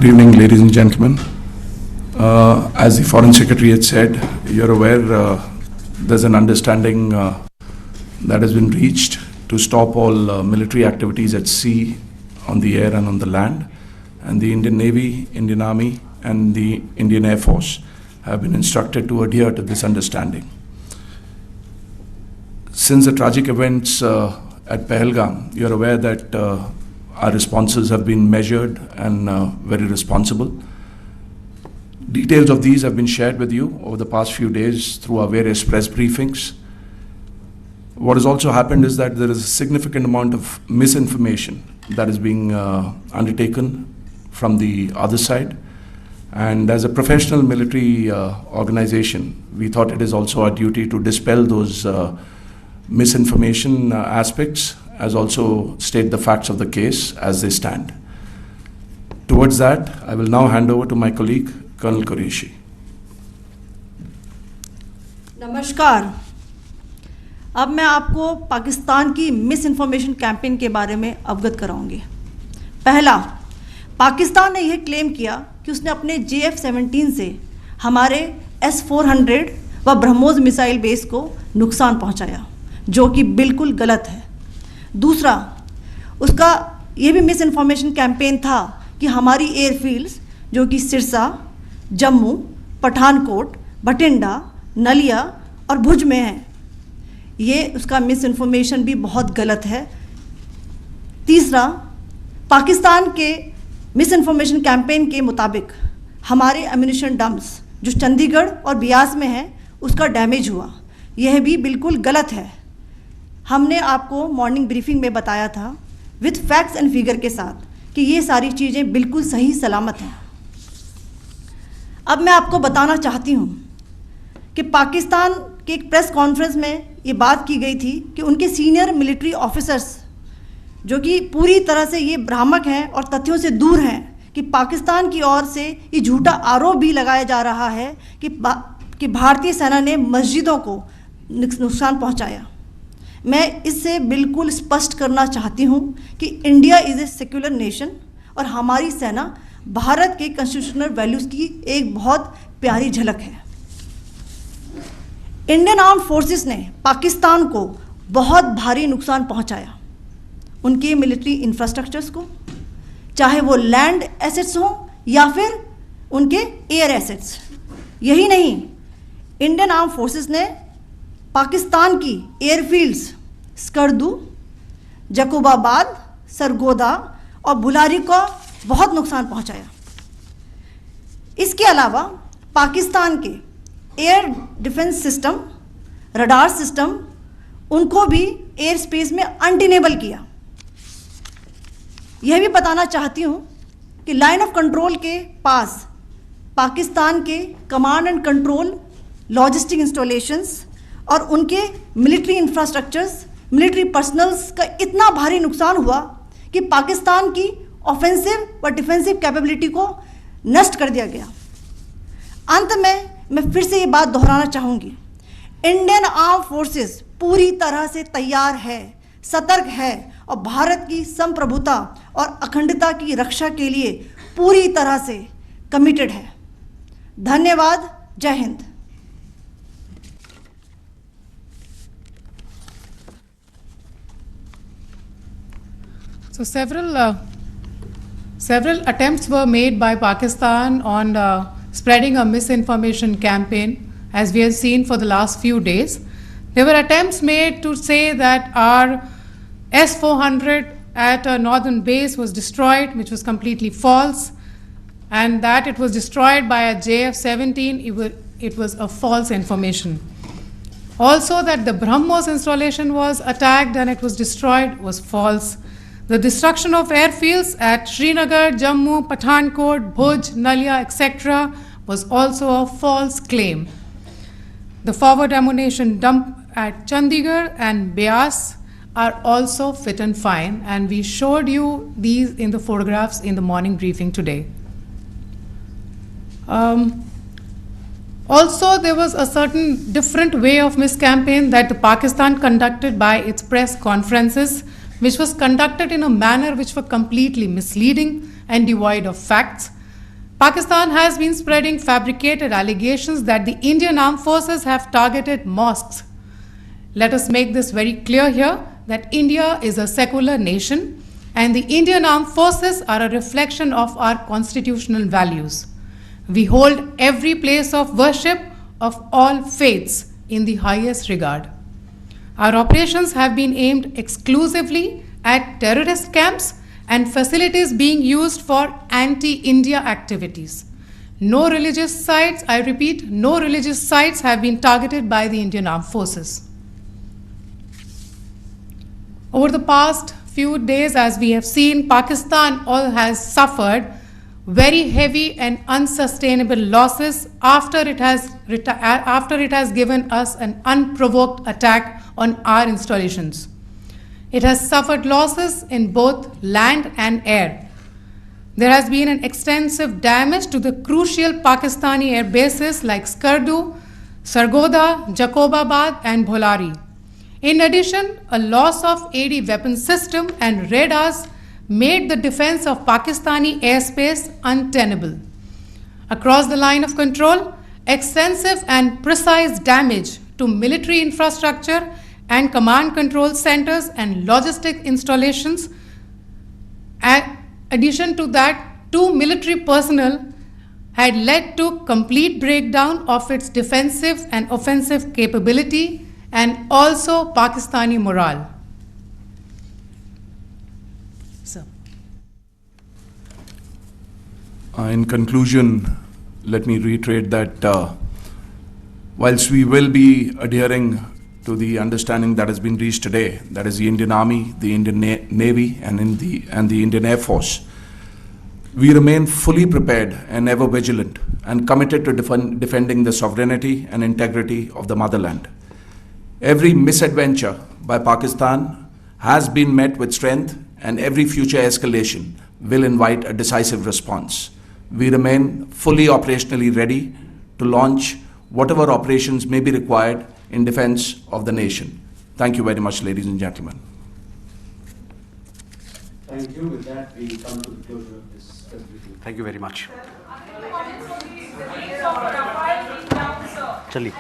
Good evening, ladies and gentlemen. As the Foreign Secretary had said, you're aware there's an understanding that has been reached to stop all military activities at sea, on the air and on the land. And the Indian Navy, Indian Army and the Indian Air Force have been instructed to adhere to this understanding. Since the tragic events at Pahalgam, you're aware that our responses have been measured and very responsible. Details of these have been shared with you over the past few days through our various press briefings. What has also happened is that there is a significant amount of misinformation that is being undertaken from the other side. And as a professional military organization, we thought it is also our duty to dispel those misinformation aspects, as also state the facts of the case as they stand. Towards that, I will now hand over to my colleague, Colonel Qureshi. नमस्कार। अब मैं आपको पाकिस्तान की miss information campaign के बारे में अवगत कराऊंगी। पहला, पाकिस्तान ने यह क्लेम किया कि उसने अपने JF-17 से हमारे S-400 व ब्रह्मोस मिसाइल बेस को नुकसान पहुंचाया, जो कि बिल्कुल गलत है। दूसरा, उसका ये भी मिस इन्फॉर्मेशन कैंपेन था कि हमारी एयरफील्ड्स जो कि सिरसा, जम्मू, पठानकोट, बठिंडा, नलिया और भुज में हैं, ये उसका मिस इन्फॉर्मेशन भी बहुत गलत है। तीसरा, पाकिस्तान के मिस इन्फॉर्मेशन कैंपेन के मुताबिक हमारे एम्यूनिशन डम्प्स जो चंडीगढ़ और बियास में हैं उसका डैमेज हुआ, यह भी बिल्कुल गलत है। हमने आपको मॉर्निंग ब्रीफिंग में बताया था विद फैक्ट्स एंड फिगर के साथ कि ये सारी चीज़ें बिल्कुल सही सलामत हैं। अब मैं आपको बताना चाहती हूँ कि पाकिस्तान के एक प्रेस कॉन्फ्रेंस में ये बात की गई थी कि उनके सीनियर मिलिट्री ऑफिसर्स जो कि पूरी तरह से ये भ्रामक हैं और तथ्यों से दूर हैं कि पाकिस्तान की ओर से ये झूठा आरोप भी लगाया जा रहा है कि भारतीय सेना ने मस्जिदों को नुकसान पहुंचाया। मैं इससे बिल्कुल स्पष्ट करना चाहती हूं कि India is a secular nation और हमारी सेना भारत के कॉन्स्टिट्यूशनल वैल्यूज़ की एक बहुत प्यारी झलक है। इंडियन आर्म्ड फोर्सेस ने पाकिस्तान को बहुत भारी नुकसान पहुंचाया, उनके मिलिट्री इंफ्रास्ट्रक्चर्स को, चाहे वो लैंड एसेट्स हों या फिर उनके एयर एसेट्स। यही नहीं, इंडियन आर्म्ड फोर्सेस ने पाकिस्तान की एयरफील्ड्स स्कर्दू, जकोबाबाद, सरगोदा और बुलारी को बहुत नुकसान पहुंचाया। इसके अलावा पाकिस्तान के air defence system, radar system, उनको भी एयर स्पेस में अनटेनेबल किया। यह भी बताना चाहती हूँ कि लाइन ऑफ कंट्रोल के पास पाकिस्तान के command and control logistic installations और उनके मिलिट्री इंफ्रास्ट्रक्चर्स, मिलिट्री पर्सनल्स का इतना भारी नुकसान हुआ कि पाकिस्तान की ऑफेंसिव व डिफेंसिव कैपेबिलिटी को नष्ट कर दिया गया। अंत में मैं फिर से ये बात दोहराना चाहूँगी, इंडियन आर्म फोर्सेस पूरी तरह से तैयार है, सतर्क है और भारत की संप्रभुता और अखंडता की रक्षा के लिए पूरी तरह से कमिटेड है। धन्यवाद। जय Hind. So several attempts were made by Pakistan on spreading a misinformation campaign, as we have seen for the last few days. There were attempts made to say that our S-400 at a northern base was destroyed, which was completely false, and that it was destroyed by a JF-17, it was a false information. Also that the BrahMos installation was attacked and it was destroyed was false. The destruction of airfields at Srinagar, Jammu, Pathankot, Bhuj, Nalia, etc. was also a false claim. The forward ammunition dump at Chandigarh and Beas are also fit and fine, and we showed you these in the photographs in the morning briefing today. Also, there was a certain different way of miscampaign that the Pakistan conducted by its press conferences, which was conducted in a manner which were completely misleading and devoid of facts. Pakistan has been spreading fabricated allegations that the Indian armed forces have targeted mosques. Let us make this very clear here that India is a secular nation and the Indian armed forces are a reflection of our constitutional values. We hold every place of worship of all faiths in the highest regard. Our operations have been aimed exclusively at terrorist camps and facilities being used for anti-India activities. No religious sites, I repeat, no religious sites have been targeted by the Indian armed forces. Over the past few days, as we have seen, Pakistan has suffered very heavy and unsustainable losses after it has given us an unprovoked attack on our installations. It has suffered losses in both land and air. There has been an extensive damage to the crucial Pakistani air bases like Skardu, Sargodha, Jacobabad and Bholari. In addition, a loss of AD weapon system and radars made the defense of Pakistani airspace untenable. Across the line of control, extensive and precise damage to military infrastructure and command control centers and logistic installations. In addition to that, 2 military personnel had led to complete breakdown of its defensive and offensive capability and also Pakistani morale. So. In conclusion, let me reiterate that whilst we will be adhering to the understanding that has been reached today, that is the Indian Army, the Indian Navy, and the Indian Air Force, we remain fully prepared and ever vigilant and committed to defending the sovereignty and integrity of the motherland. Every misadventure by Pakistan has been met with strength, and every future escalation will invite a decisive response. We remain fully operationally ready to launch whatever operations may be required in defense of the nation. Thank you very much, ladies and gentlemen. Thank you. With that, we come to the closure of this briefing. Thank you very much. Chali.